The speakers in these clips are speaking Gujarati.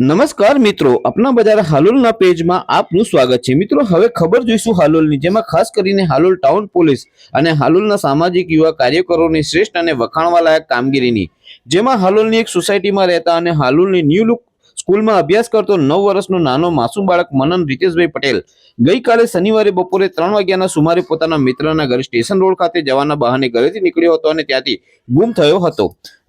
નમસ્કાર મિત્રો, अपना બજાર હાલોલના પેજમાં આપનું સ્વાગત છે। મિત્રો, હવે ખબર જોઈશું હાલોલની, જેમાં ખાસ કરીને હાલોલ ટાઉન પોલીસ અને હાલોલના સામાજિક યુવા કાર્યકરોની શ્રેષ્ઠ અને વખાણવા લાયક કામગીરીની, જેમાં હાલોલની એક સોસાયટીમાં રહેતા અને હાલોલની ન્યૂ લુક સ્કૂલમાં અભ્યાસ કરતો 9 વર્ષનો નાનો માસૂમ બાળક મનન રીતેશભાઈ પટેલ ગઈકાલે શનિવારે બપોરે 3 વાગ્યાના સુમારે પોતાના મિત્રના ઘરે સ્ટેશન રોડ ખાતે જવાના બહાને ઘરેથી નીકળ્યો હતો અને ત્યાંથી ગુમ થયો હતો,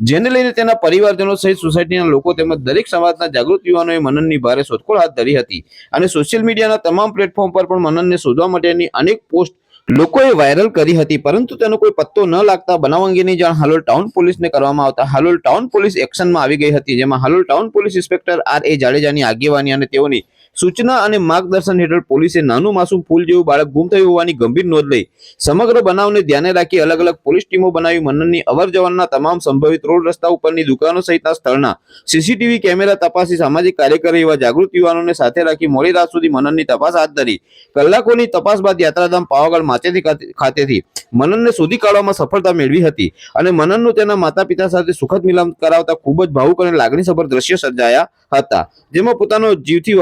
જેને લઈને તેના પરિવારજનો સહિત સોસાયટીના લોકો તેમજ દરેક સમાજના જાગૃત યુવાનોએ મનનની ભારે શોધખોળ હાથ ધરી હતી અને સોશિયલ મીડિયાના તમામ પ્લેટફોર્મ પર પણ મનનને શોધવા માટેની અનેક પોસ્ટ લોકોએ વાયરલ કરી હતી, પરંતુ તેનો કોઈ પત્તો ન લાગતા બનાવ અંગેની જાણ હાલોલ ટાઉન પોલીસને કરવામાં આવતા હાલોલ ટાઉન પોલીસ એક્શનમાં આવી ગઈ હતી, જેમાં Halol town police inspector R.A. જાડેજાની આગેવાની અને તેઓની સૂચના અને માર્ગદર્શન હેઠળ પોલીસે નાનું માસૂમ ફૂલ જેવું બાળક ગુમ થયું હોવાની ગંભીર નોંધ લઈ સમગ્ર બનાવને ધ્યાને રાખી અલગ અલગ પોલીસ ટીમો બનાવી મનનની અવરજવરના તમામ સંભવિત રોડ રસ્તા ઉપરની દુકાનો સહિતના સ્થળના સીસીટીવી કેમેરા તપાસી સામાજિક કાર્યકરો એવા જાગૃત યુવાનોને સાથે રાખી મોડી રાત સુધી મનનની તપાસ હાથ ધરી। કલાકોની તપાસ બાદ યાત્રાધામ પાવાગઢ માચેથી ખાતેથી મનનને શોધી કાઢવામાં સફળતા મેળવી હતી અને મનનનું તેના માતા પિતા સાથે સુખદ મિલન કરાવતા ખૂબ જ ભાવુક અને લાગણીસભર દ્રશ્ય સર્જાયા હતા, જેમાં પોતાનો જીવથી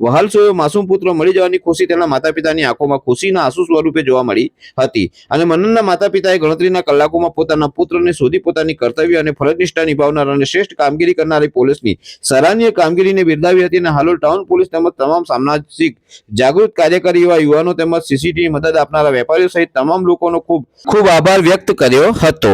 વહાલસોયો માસૂમ પુત્ર મળી જવાની ખુશી તેના માતા પિતાની આંખોમાં ખુશીના આંસુ સ્વરૂપે જોવા મળી હતી અને મનનના માતા પિતાએ ગણતરીના કલાકોમાં પોતાના પુત્રને શોધી પોતાની કર્તવ્ય અને ફરજનિષ્ઠા નિભાવનાર અને શ્રેષ્ઠ કામગીરી કરનારી પોલીસની સરાહનીય કામગીરીને બિરદાવી હતી અને હાલોલ ટાઉન પોલીસ તેમજ તમામ સામાજિક જાગૃત કાર્યકરી એવા યુવાનો તેમજ સીસીટીવી મદદ આપનારા વેપારીઓ સહિત તમામ લોકોનો ખૂબ ખૂબ આભાર વ્યક્ત કર્યો હતો।